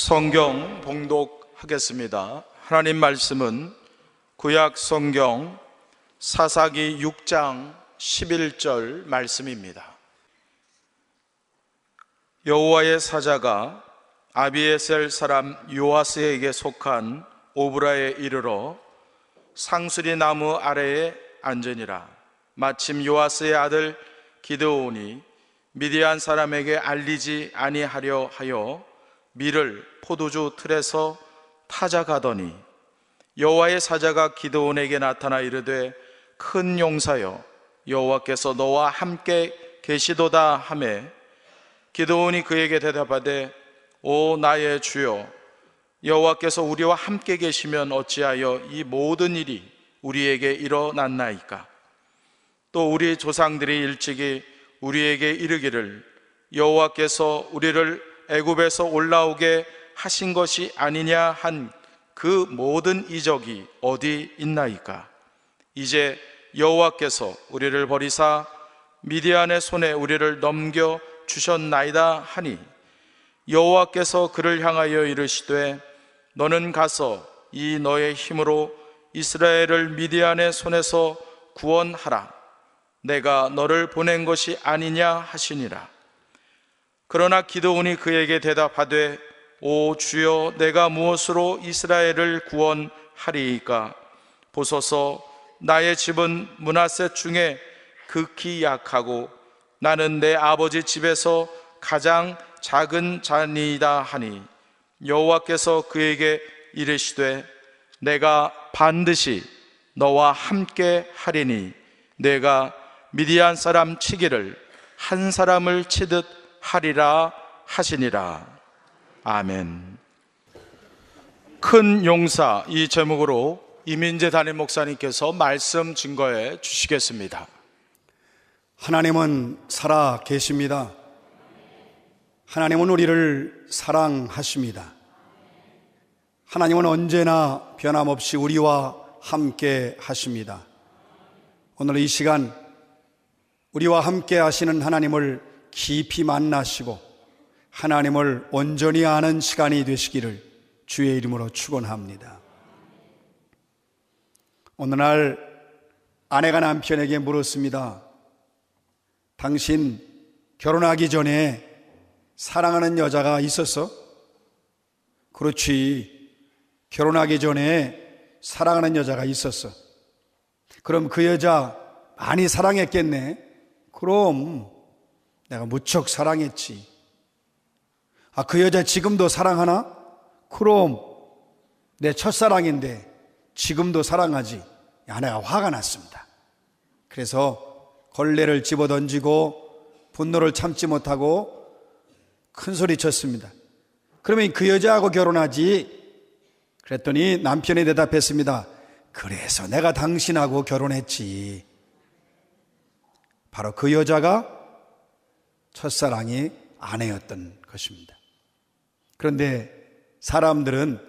성경 봉독하겠습니다. 하나님 말씀은 구약 성경 사사기 6장 11절 말씀입니다. 여호와의 사자가 아비에셀 사람 요아스에게 속한 오브라에 이르러 상수리 나무 아래에 앉으니라. 마침 요아스의 아들 기드온이 미디안 사람에게 알리지 아니하려 하여 밀을 포도주 틀에서 타자 가더니 여호와의 사자가 기드온에게 나타나 이르되 큰 용사여 여호와께서 너와 함께 계시도다 하매 기드온이 그에게 대답하되 오 나의 주여 여호와께서 우리와 함께 계시면 어찌하여 이 모든 일이 우리에게 일어났나이까. 또 우리 조상들이 일찍이 우리에게 이르기를 여호와께서 우리를 애굽에서 올라오게 하신 것이 아니냐 한 그 모든 이적이 어디 있나이까. 이제 여호와께서 우리를 버리사 미디안의 손에 우리를 넘겨 주셨나이다 하니 여호와께서 그를 향하여 이르시되 너는 가서 이 너의 힘으로 이스라엘을 미디안의 손에서 구원하라. 내가 너를 보낸 것이 아니냐 하시니라. 그러나 기드온이 그에게 대답하되 오 주여 내가 무엇으로 이스라엘을 구원하리이까. 보소서 나의 집은 므낫세 중에 극히 약하고 나는 내 아버지 집에서 가장 작은 자니이다 하니 여호와께서 그에게 이르시되 내가 반드시 너와 함께 하리니 내가 미디안 사람 치기를 한 사람을 치듯 하리라 하시니라. 아멘. 큰 용사, 이 제목으로 이민재 담임 목사님께서 말씀 증거해 주시겠습니다. 하나님은 살아 계십니다. 하나님은 우리를 사랑하십니다. 하나님은 언제나 변함없이 우리와 함께 하십니다. 오늘 이 시간 우리와 함께 하시는 하나님을 깊이 만나시고 하나님을 온전히 아는 시간이 되시기를 주의 이름으로 축원합니다. 어느 날 아내가 남편에게 물었습니다. 당신 결혼하기 전에 사랑하는 여자가 있었어? 그렇지. 결혼하기 전에 사랑하는 여자가 있었어. 그럼 그 여자 많이 사랑했겠네. 그럼 내가 무척 사랑했지. 그 여자 지금도 사랑하나? 그럼 내 첫사랑인데 지금도 사랑하지. 아내가 화가 났습니다. 그래서 걸레를 집어던지고 분노를 참지 못하고 큰 소리 쳤습니다. 그러면 그 여자하고 결혼하지. 그랬더니 남편이 대답했습니다. 그래서 내가 당신하고 결혼했지. 바로 그 여자가 첫사랑이 아내였던 것입니다. 그런데 사람들은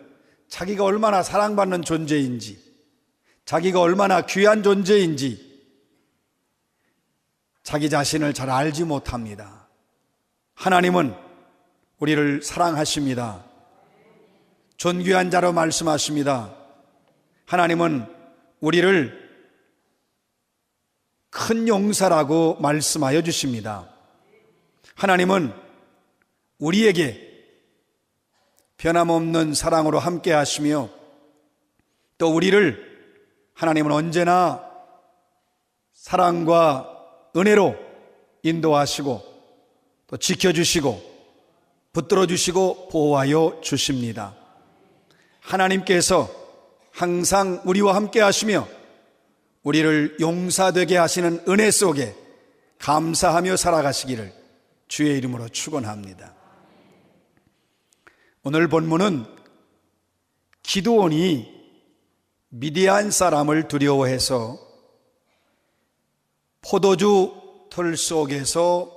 자기가 얼마나 사랑받는 존재인지, 자기가 얼마나 귀한 존재인지 자기 자신을 잘 알지 못합니다. 하나님은 우리를 사랑하십니다. 존귀한 자로 말씀하십니다. 하나님은 우리를 큰 용사라고 말씀하여 주십니다. 하나님은 우리에게 변함없는 사랑으로 함께 하시며 또 우리를 하나님은 언제나 사랑과 은혜로 인도하시고 또 지켜주시고 붙들어주시고 보호하여 주십니다. 하나님께서 항상 우리와 함께 하시며 우리를 용사되게 하시는 은혜 속에 감사하며 살아가시기를 주의 이름으로 축원합니다. 오늘 본문은 기드온이 미디안 사람을 두려워해서 포도주 틀 속에서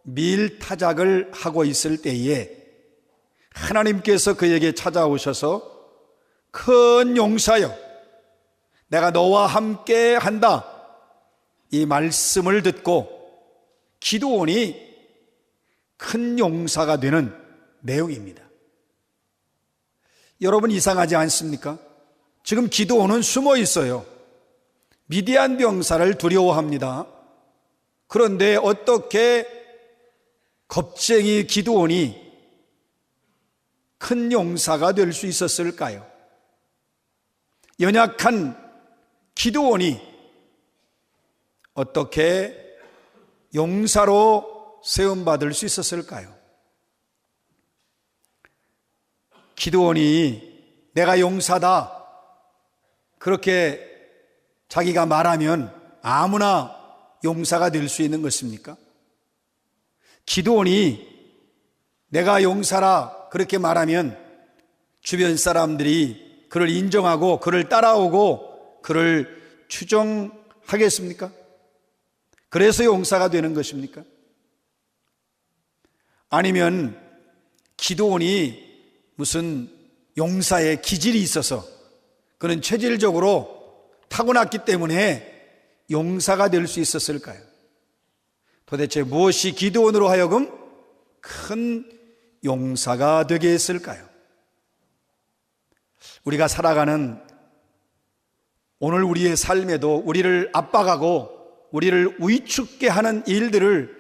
밀타작을 하고 있을 때에 하나님께서 그에게 찾아오셔서 큰 용사여 내가 너와 함께 한다 이 말씀을 듣고 기드온이 큰 용사가 되는 내용입니다. 여러분 이상하지 않습니까? 지금 기드온은 숨어 있어요. 미디안 병사를 두려워합니다. 그런데 어떻게 겁쟁이 기드온이 큰 용사가 될 수 있었을까요? 연약한 기드온이 어떻게 용사로 세움받을 수 있었을까요? 기드온이 내가 용사다 그렇게 자기가 말하면 아무나 용사가 될 수 있는 것입니까? 기드온이 내가 용사라 그렇게 말하면 주변 사람들이 그를 인정하고 그를 따라오고 그를 추종하겠습니까? 그래서 용사가 되는 것입니까? 아니면 기드온이 무슨 용사의 기질이 있어서 그는 체질적으로 타고났기 때문에 용사가 될 수 있었을까요? 도대체 무엇이 기드온으로 하여금 큰 용사가 되게 했을까요? 우리가 살아가는 오늘 우리의 삶에도 우리를 압박하고 우리를 위축게 하는 일들을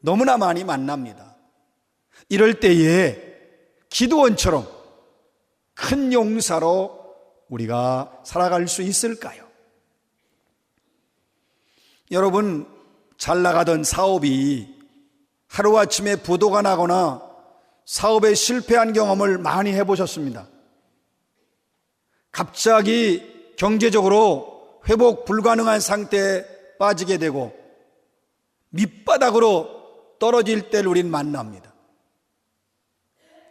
너무나 많이 만납니다. 이럴 때에 기드온처럼 큰 용사로 우리가 살아갈 수 있을까요? 여러분, 잘 나가던 사업이 하루아침에 부도가 나거나 사업에 실패한 경험을 많이 해보셨습니다. 갑자기 경제적으로 회복 불가능한 상태에 빠지게 되고 밑바닥으로 떨어질 때를 우린 만납니다.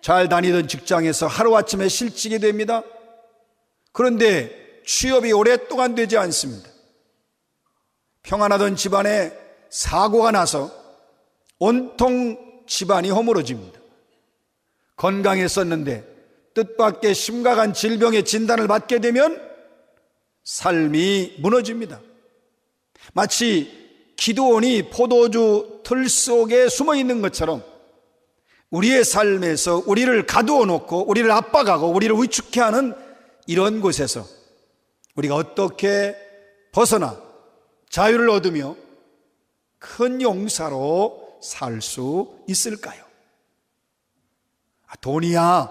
잘 다니던 직장에서 하루아침에 실직이 됩니다. 그런데 취업이 오랫동안 되지 않습니다. 평안하던 집안에 사고가 나서 온통 집안이 허물어집니다. 건강했었는데 뜻밖의 심각한 질병의 진단을 받게 되면 삶이 무너집니다. 마치 기드온이 포도주 틀 속에 숨어 있는 것처럼 우리의 삶에서 우리를 가두어 놓고 우리를 압박하고 우리를 위축해 하는 이런 곳에서 우리가 어떻게 벗어나 자유를 얻으며 큰 용사로 살 수 있을까요? 돈이야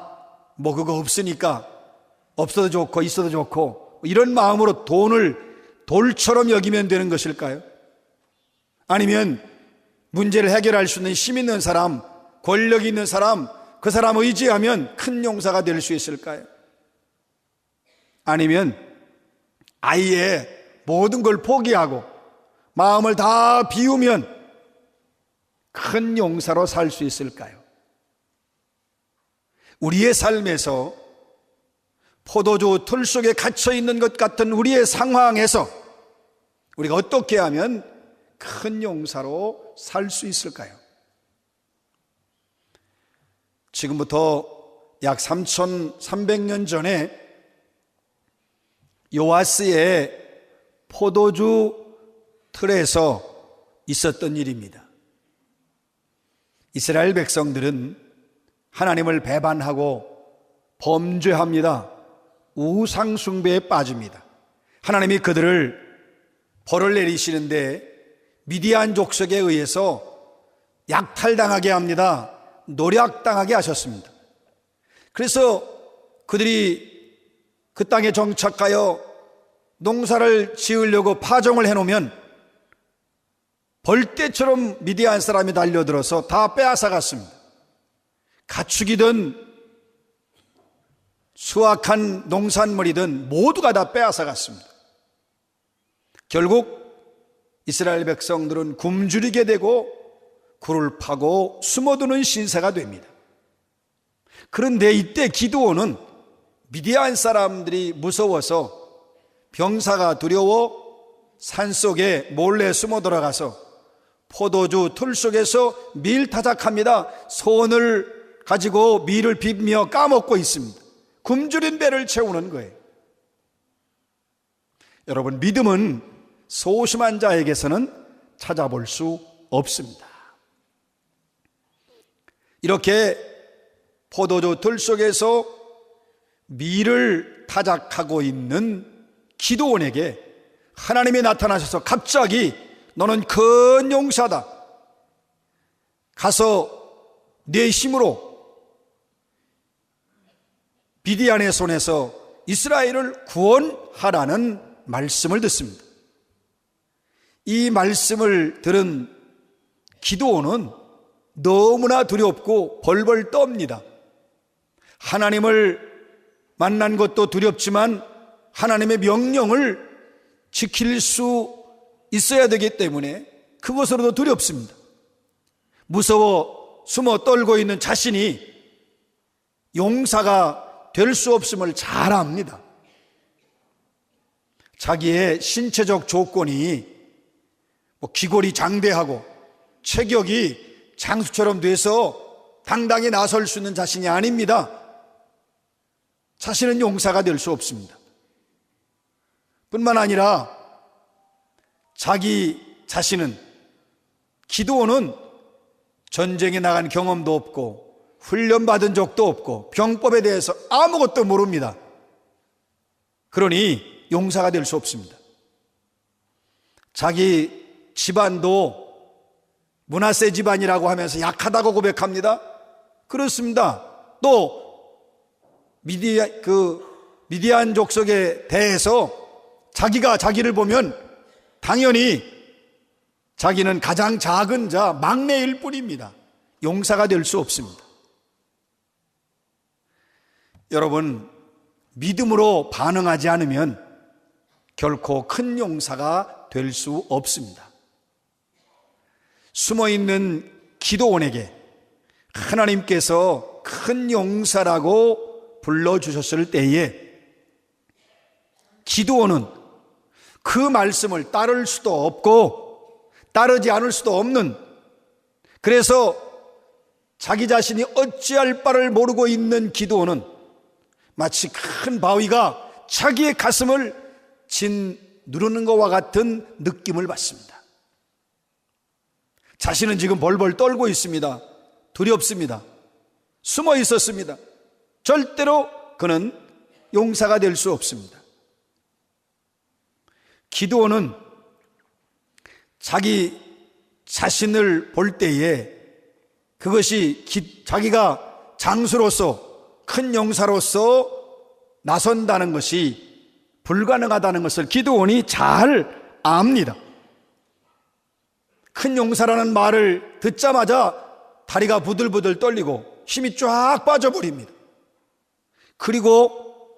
뭐 그거 없으니까 없어도 좋고 있어도 좋고 이런 마음으로 돈을 돌처럼 여기면 되는 것일까요? 아니면 문제를 해결할 수 있는 힘 있는 사람, 권력 있는 사람, 그 사람 의지하면 큰 용사가 될 수 있을까요? 아니면 아예 모든 걸 포기하고 마음을 다 비우면 큰 용사로 살 수 있을까요? 우리의 삶에서 포도주 틀 속에 갇혀 있는 것 같은 우리의 상황에서 우리가 어떻게 하면 큰 용사로 살 수 있을까요? 지금부터 약 3,300년 전에 요아스의 포도주 틀에서 있었던 일입니다. 이스라엘 백성들은 하나님을 배반하고 범죄합니다. 우상 숭배에 빠집니다. 하나님이 그들을 벌을 내리시는데 미디안 족속에 의해서 약탈당하게 합니다. 노략당하게 하셨습니다. 그래서 그들이 그 땅에 정착하여 농사를 지으려고 파종을 해놓으면 벌떼처럼 미디안 사람이 달려들어서 다 빼앗아갔습니다. 가축이든 수확한 농산물이든 모두가 다 빼앗아갔습니다. 결국 이스라엘 백성들은 굶주리게 되고 굴을 파고 숨어드는 신세가 됩니다. 그런데 이때 기드온은 미디안 사람들이 무서워서 병사가 두려워 산속에 몰래 숨어 들어가서 포도주 틀 속에서 밀타작합니다. 손을 가지고 밀을 비비며 까먹고 있습니다. 굶주린 배를 채우는 거예요. 여러분, 믿음은 소심한 자에게서는 찾아볼 수 없습니다. 이렇게 포도주 틀 속에서 미를 타작하고 있는 기드온에게 하나님이 나타나셔서 갑자기 너는 큰 용사다. 가서 내 힘으로 미디안의 손에서 이스라엘을 구원하라는 말씀을 듣습니다. 이 말씀을 들은 기드온은 너무나 두렵고 벌벌 떱니다. 하나님을 만난 것도 두렵지만 하나님의 명령을 지킬 수 있어야 되기 때문에 그것으로도 두렵습니다. 무서워 숨어 떨고 있는 자신이 용사가 될 수 없음을 잘 압니다. 자기의 신체적 조건이 기골이 장대하고 체격이 장수처럼 돼서 당당히 나설 수 있는 자신이 아닙니다. 자신은 용사가 될 수 없습니다. 뿐만 아니라 자기 자신은, 기드온은 전쟁에 나간 경험도 없고 훈련받은 적도 없고 병법에 대해서 아무것도 모릅니다. 그러니 용사가 될 수 없습니다. 자기 집안도 므낫세 집안이라고 하면서 약하다고 고백합니다. 그렇습니다. 또 미디안 족속에 대해서 자기가 자기를 보면 당연히 자기는 가장 작은 자, 막내일 뿐입니다. 용사가 될 수 없습니다. 여러분, 믿음으로 반응하지 않으면 결코 큰 용사가 될 수 없습니다. 숨어있는 기드온에게 하나님께서 큰 용사라고 불러주셨을 때에 기드온은 그 말씀을 따를 수도 없고 따르지 않을 수도 없는, 그래서 자기 자신이 어찌할 바를 모르고 있는 기드온은 마치 큰 바위가 자기의 가슴을 짓누르는 것과 같은 느낌을 받습니다. 자신은 지금 벌벌 떨고 있습니다. 두렵습니다. 숨어 있었습니다. 절대로 그는 용사가 될 수 없습니다. 기드온은 자기 자신을 볼 때에 그것이 자기가 장수로서 큰 용사로서 나선다는 것이 불가능하다는 것을 기드온이 잘 압니다. 큰 용사라는 말을 듣자마자 다리가 부들부들 떨리고 힘이 쫙 빠져버립니다. 그리고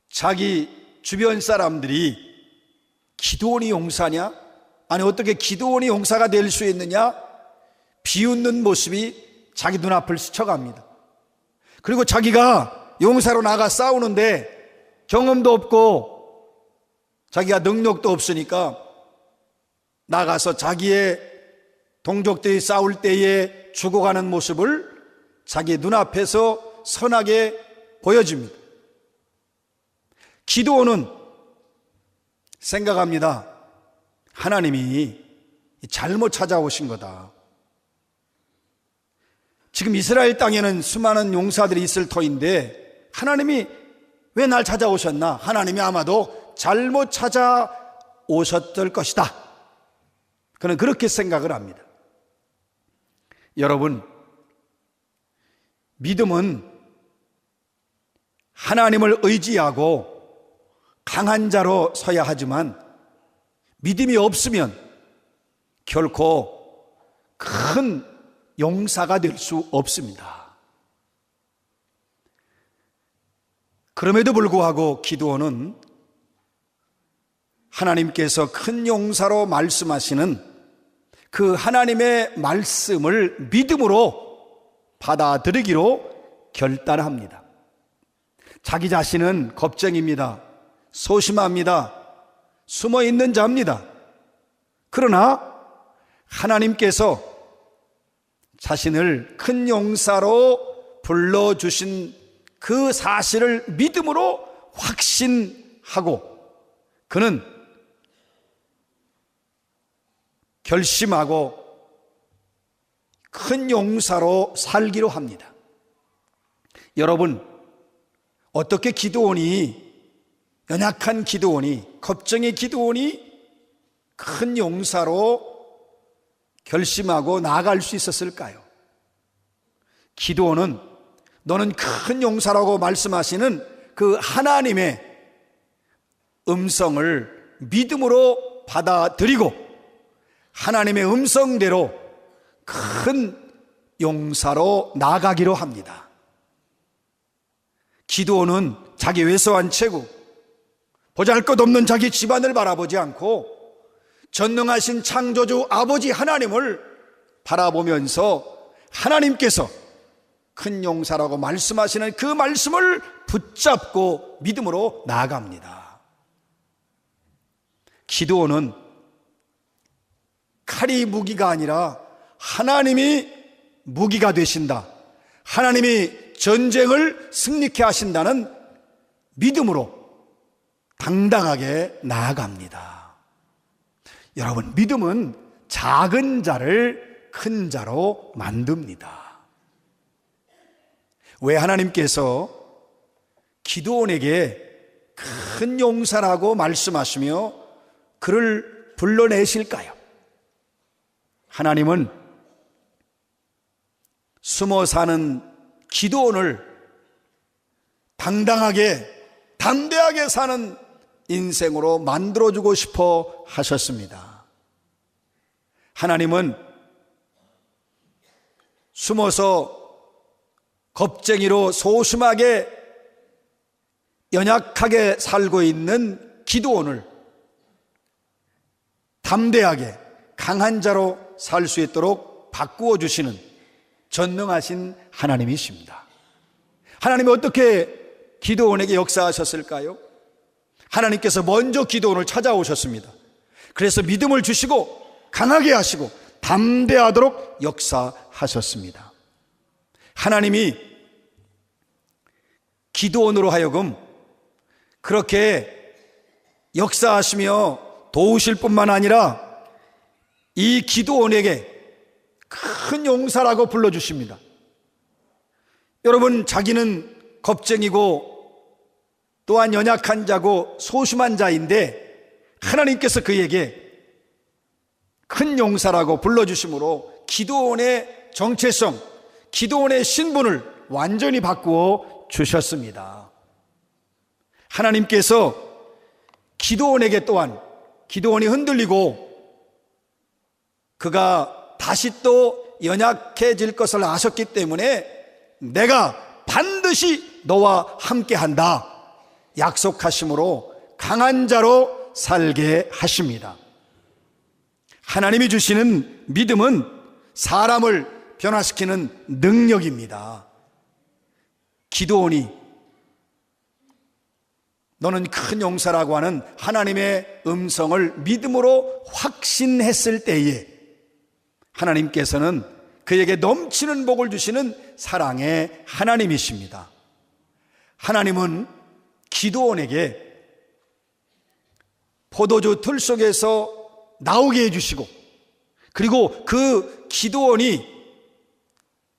자기 주변 사람들이 기드온이 용사냐? 아니 어떻게 기드온이 용사가 될 수 있느냐? 비웃는 모습이 자기 눈앞을 스쳐갑니다. 그리고 자기가 용사로 나가 싸우는데 경험도 없고 자기가 능력도 없으니까 나가서 자기의 동족들이 싸울 때에 죽어가는 모습을 자기 눈앞에서 선하게 보여줍니다. 기드온은 생각합니다. 하나님이 잘못 찾아오신 거다. 지금 이스라엘 땅에는 수많은 용사들이 있을 터인데 하나님이 왜 날 찾아오셨나? 하나님이 아마도 잘못 찾아오셨을 것이다. 그는 그렇게 생각을 합니다. 여러분, 믿음은 하나님을 의지하고 강한 자로 서야 하지만 믿음이 없으면 결코 큰 용사가 될 수 없습니다. 그럼에도 불구하고 기드온은 하나님께서 큰 용사로 말씀하시는 그 하나님의 말씀을 믿음으로 받아들이기로 결단합니다. 자기 자신은 겁쟁입니다. 소심합니다. 숨어있는 자입니다. 그러나 하나님께서 자신을 큰 용사로 불러주신 그 사실을 믿음으로 확신하고 그는 결심하고 큰 용사로 살기로 합니다. 여러분, 어떻게 기드온이, 연약한 기드온이, 겁쟁이 기드온이 큰 용사로 결심하고 나아갈 수 있었을까요? 기드온은 너는 큰 용사라고 말씀하시는 그 하나님의 음성을 믿음으로 받아들이고 하나님의 음성대로 큰 용사로 나아가기로 합니다. 기드온은 자기 왜소한 체구, 보잘것없는 자기 집안을 바라보지 않고 전능하신 창조주 아버지 하나님을 바라보면서 하나님께서 큰 용사라고 말씀하시는 그 말씀을 붙잡고 믿음으로 나아갑니다. 기드온은 칼이 무기가 아니라 하나님이 무기가 되신다, 하나님이 전쟁을 승리케 하신다는 믿음으로 당당하게 나아갑니다. 여러분, 믿음은 작은 자를 큰 자로 만듭니다. 왜 하나님께서 기드온에게 큰 용사라고 말씀하시며 그를 불러내실까요? 하나님은 숨어 사는 기드온을 당당하게, 담대하게 사는 인생으로 만들어주고 싶어 하셨습니다. 하나님은 숨어서 겁쟁이로 소심하게 연약하게 살고 있는 기드온을 담대하게 강한 자로 살 수 있도록 바꾸어 주시는 전능하신 하나님이십니다. 하나님이 어떻게 기드온에게 역사하셨을까요? 하나님께서 먼저 기드온을 찾아오셨습니다. 그래서 믿음을 주시고 강하게 하시고 담대하도록 역사하셨습니다. 하나님이 기드온으로 하여금 그렇게 역사하시며 도우실 뿐만 아니라 이 기드온에게 큰 용사라고 불러주십니다. 여러분, 자기는 겁쟁이고 또한 연약한 자고 소심한 자인데 하나님께서 그에게 큰 용사라고 불러주심으로 기드온의 정체성, 기드온의 신분을 완전히 바꾸어 주셨습니다. 하나님께서 기드온에게 또한, 기드온이 흔들리고 그가 다시 또 연약해질 것을 아셨기 때문에 내가 반드시 너와 함께한다 약속하심으로 강한 자로 살게 하십니다. 하나님이 주시는 믿음은 사람을 변화시키는 능력입니다. 기드온이 너는 큰 용사라고 하는 하나님의 음성을 믿음으로 확신했을 때에 하나님께서는 그에게 넘치는 복을 주시는 사랑의 하나님이십니다. 하나님은 기드온에게 포도주 틀 속에서 나오게 해주시고, 그리고 그 기드온이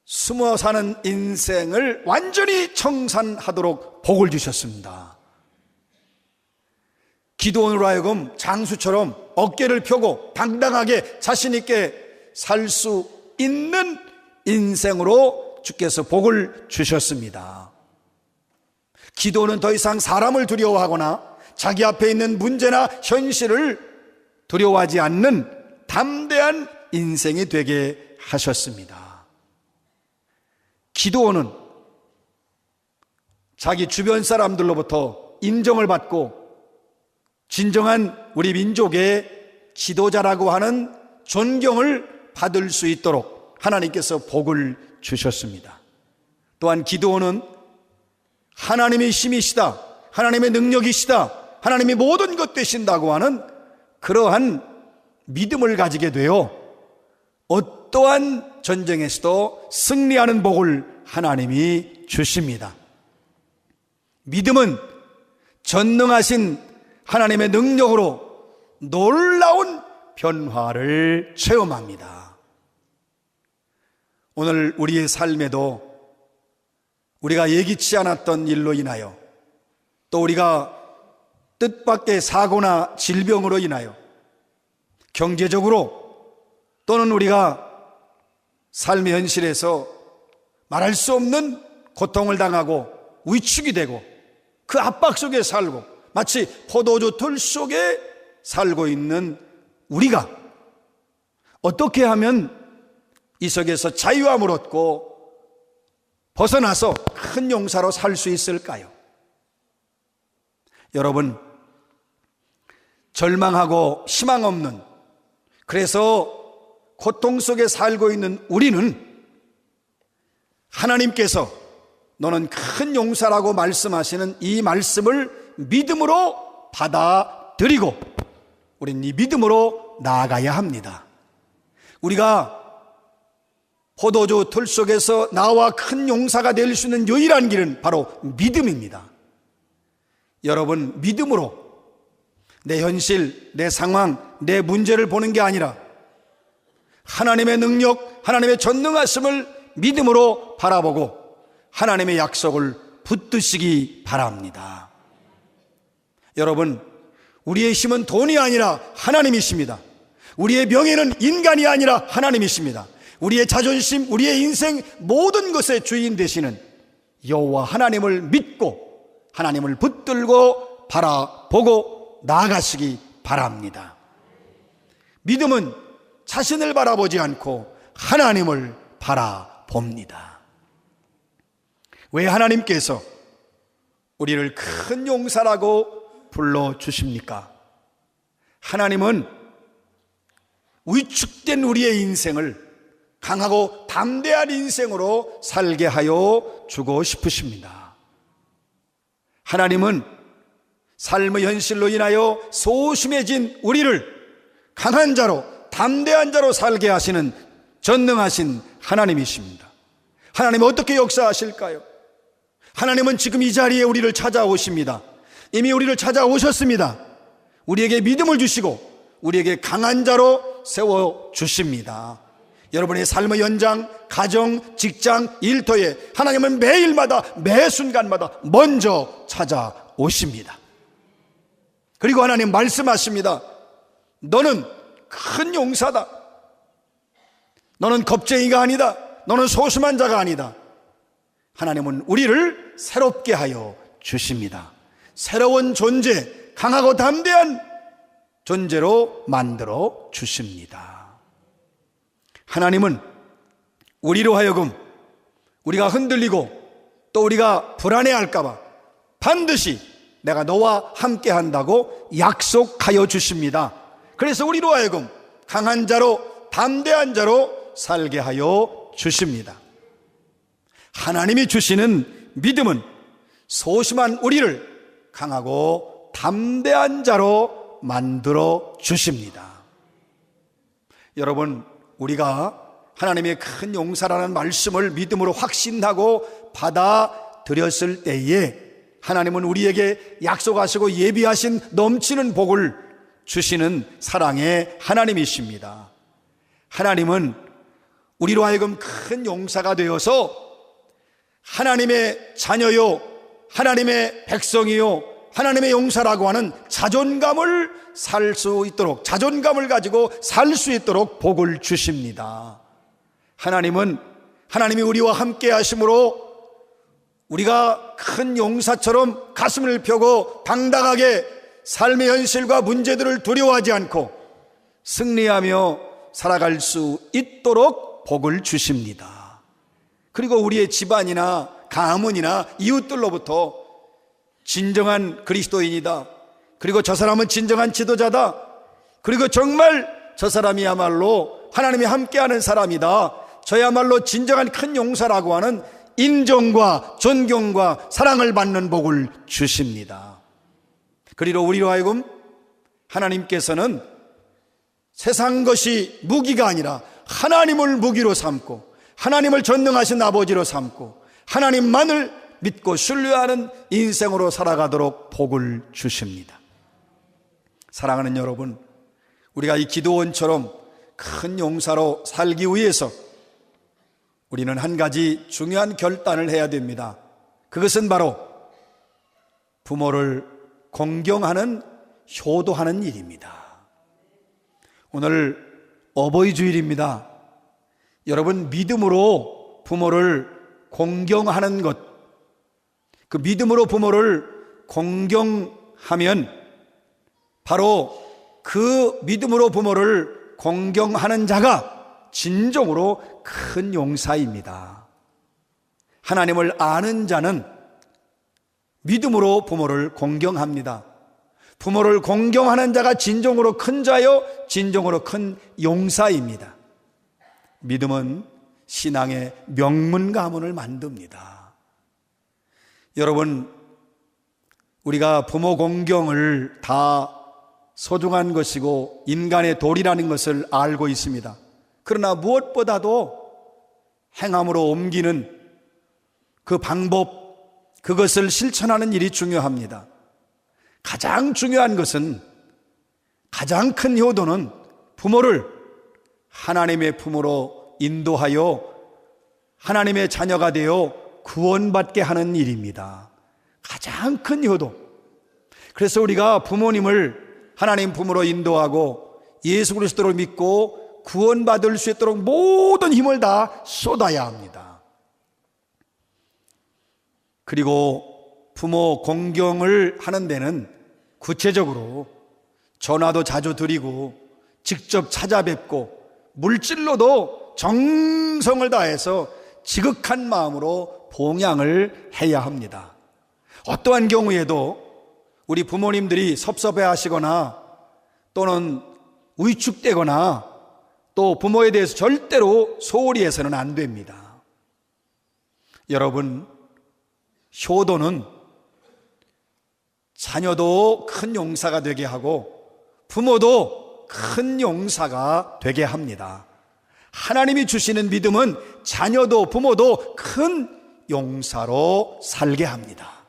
숨어 사는 인생을 완전히 청산하도록 복을 주셨습니다. 기드온으로 하여금 장수처럼 어깨를 펴고 당당하게 자신 있게 살 수 있는 인생으로 주께서 복을 주셨습니다. 기드온은 더 이상 사람을 두려워하거나 자기 앞에 있는 문제나 현실을 두려워하지 않는 담대한 인생이 되게 하셨습니다. 기드온은 자기 주변 사람들로부터 인정을 받고 진정한 우리 민족의 지도자라고 하는 존경을 받을 수 있도록 하나님께서 복을 주셨습니다. 또한 기드온은 하나님의 힘이시다, 하나님의 능력이시다, 하나님이 모든 것 되신다고 하는 그러한 믿음을 가지게 되어 어떠한 전쟁에서도 승리하는 복을 하나님이 주십니다. 믿음은 전능하신 하나님의 능력으로 놀라운 변화를 체험합니다. 오늘 우리의 삶에도 우리가 예기치 않았던 일로 인하여 또 우리가 뜻밖의 사고나 질병으로 인하여 경제적으로 또는 우리가 삶의 현실에서 말할 수 없는 고통을 당하고 위축이 되고 그 압박 속에 살고 마치 포도주 틀 속에 살고 있는 우리가 어떻게 하면 이 속에서 자유함을 얻고 벗어나서 큰 용사로 살 수 있을까요? 여러분, 절망하고 희망 없는, 그래서 고통 속에 살고 있는 우리는 하나님께서 너는 큰 용사라고 말씀하시는 이 말씀을 믿음으로 받아들이고 우리는 이 믿음으로 나아가야 합니다. 우리가 포도주 틀 속에서 나와 큰 용사가 될 수 있는 유일한 길은 바로 믿음입니다. 여러분, 믿음으로 내 현실, 내 상황, 내 문제를 보는 게 아니라 하나님의 능력, 하나님의 전능하심을 믿음으로 바라보고 하나님의 약속을 붙드시기 바랍니다. 여러분, 우리의 힘은 돈이 아니라 하나님이십니다. 우리의 명예는 인간이 아니라 하나님이십니다. 우리의 자존심, 우리의 인생 모든 것의 주인 되시는 여호와 하나님을 믿고 하나님을 붙들고 바라보고 나아가시기 바랍니다. 믿음은 자신을 바라보지 않고 하나님을 바라봅니다. 왜 하나님께서 우리를 큰 용사라고 불러주십니까? 하나님은 위축된 우리의 인생을 강하고 담대한 인생으로 살게 하여 주고 싶으십니다. 하나님은 삶의 현실로 인하여 소심해진 우리를 강한 자로, 담대한 자로 살게 하시는 전능하신 하나님이십니다. 하나님은 어떻게 역사하실까요? 하나님은 지금 이 자리에 우리를 찾아오십니다. 이미 우리를 찾아오셨습니다. 우리에게 믿음을 주시고 우리에게 강한 자로 세워주십니다. 여러분의 삶의 현장, 가정, 직장, 일터에 하나님은 매일마다, 매 순간마다 먼저 찾아오십니다. 그리고 하나님 말씀하십니다. 너는 큰 용사다. 너는 겁쟁이가 아니다. 너는 소심한 자가 아니다. 하나님은 우리를 새롭게 하여 주십니다. 새로운 존재, 강하고 담대한 존재로 만들어 주십니다. 하나님은 우리로 하여금 우리가 흔들리고 또 우리가 불안해할까봐 반드시 내가 너와 함께 한다고 약속하여 주십니다. 그래서 우리로 하여금 강한 자로, 담대한 자로 살게 하여 주십니다. 하나님이 주시는 믿음은 소심한 우리를 강하고 담대한 자로 만들어 주십니다. 여러분, 우리가 하나님의 큰 용사라는 말씀을 믿음으로 확신하고 받아들였을 때에 하나님은 우리에게 약속하시고 예비하신 넘치는 복을 주시는 사랑의 하나님이십니다. 하나님은 우리로 하여금 큰 용사가 되어서 하나님의 자녀요, 하나님의 백성이요, 하나님의 용사라고 하는 자존감을 살 수 있도록, 자존감을 가지고 살 수 있도록 복을 주십니다. 하나님이 우리와 함께 하심으로 우리가 큰 용사처럼 가슴을 펴고 당당하게 삶의 현실과 문제들을 두려워하지 않고 승리하며 살아갈 수 있도록 복을 주십니다. 그리고 우리의 집안이나 가문이나 이웃들로부터 진정한 그리스도인이다, 그리고 저 사람은 진정한 지도자다, 그리고 정말 저 사람이야말로 하나님이 함께하는 사람이다, 저야말로 진정한 큰 용사라고 하는 인정과 존경과 사랑을 받는 복을 주십니다. 그리고 우리로 하여금 하나님께서는 세상 것이 무기가 아니라 하나님을 무기로 삼고 하나님을 전능하신 아버지로 삼고 하나님만을 믿고 신뢰하는 인생으로 살아가도록 복을 주십니다. 사랑하는 여러분, 우리가 이 기도원처럼 큰 용사로 살기 위해서 우리는 한 가지 중요한 결단을 해야 됩니다. 그것은 바로 부모를 공경하는, 효도하는 일입니다. 오늘 어버이 주일입니다. 여러분, 믿음으로 부모를 공경하는 것, 그 믿음으로 부모를 공경하면 바로 그 믿음으로 부모를 공경하는 자가 진정으로 큰 용사입니다. 하나님을 아는 자는 믿음으로 부모를 공경합니다. 부모를 공경하는 자가 진정으로 큰 자요, 진정으로 큰 용사입니다. 믿음은 신앙의 명문 가문을 만듭니다. 여러분, 우리가 부모 공경을 다 소중한 것이고 인간의 도리라는 것을 알고 있습니다. 그러나 무엇보다도 행함으로 옮기는 그 방법, 그것을 실천하는 일이 중요합니다. 가장 중요한 것은, 가장 큰 효도는 부모를 하나님의 품으로 인도하여 하나님의 자녀가 되어 구원받게 하는 일입니다. 가장 큰 효도. 그래서 우리가 부모님을 하나님 품으로 인도하고 예수 그리스도를 믿고 구원받을 수 있도록 모든 힘을 다 쏟아야 합니다. 그리고 부모 공경을 하는 데는 구체적으로 전화도 자주 드리고 직접 찾아뵙고 물질로도 정성을 다해서 지극한 마음으로 봉양을 해야 합니다. 어떠한 경우에도 우리 부모님들이 섭섭해 하시거나 또는 위축되거나 또 부모에 대해서 절대로 소홀히 해서는 안 됩니다. 여러분, 효도는 자녀도 큰 용사가 되게 하고 부모도 큰 용사가 되게 합니다. 하나님이 주시는 믿음은 자녀도 부모도 큰 용사로 살게 합니다.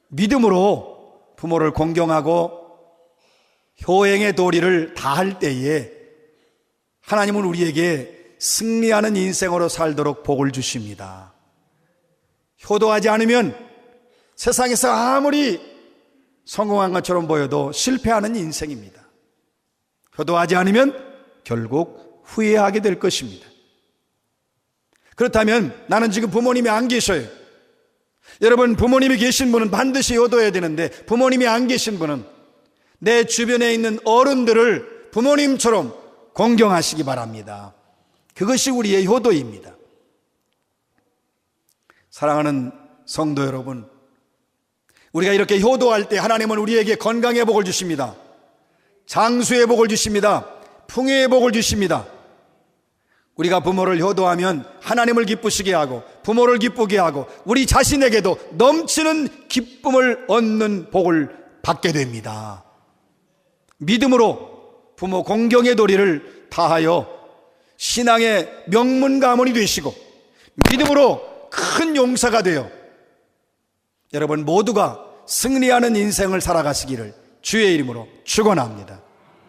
믿음으로 부모를 공경하고 효행의 도리를 다할 때에 하나님은 우리에게 승리하는 인생으로 살도록 복을 주십니다. 효도하지 않으면 세상에서 아무리 성공한 것처럼 보여도 실패하는 인생입니다. 효도하지 않으면 결국 후회하게 될 것입니다. 그렇다면 나는 지금 부모님이 안 계셔요. 여러분, 부모님이 계신 분은 반드시 효도해야 되는데 부모님이 안 계신 분은 내 주변에 있는 어른들을 부모님처럼 공경하시기 바랍니다. 그것이 우리의 효도입니다. 사랑하는 성도 여러분, 우리가 이렇게 효도할 때 하나님은 우리에게 건강의 복을 주십니다. 장수의 복을 주십니다. 풍요의 복을 주십니다. 우리가 부모를 효도하면 하나님을 기쁘시게 하고 부모를 기쁘게 하고 우리 자신에게도 넘치는 기쁨을 얻는 복을 받게 됩니다. 믿음으로 부모 공경의 도리를 다하여 신앙의 명문 가문이 되시고 믿음으로 큰 용사가 되어 여러분 모두가 승리하는 인생을 살아가시기를 주의 이름으로 축원합니다.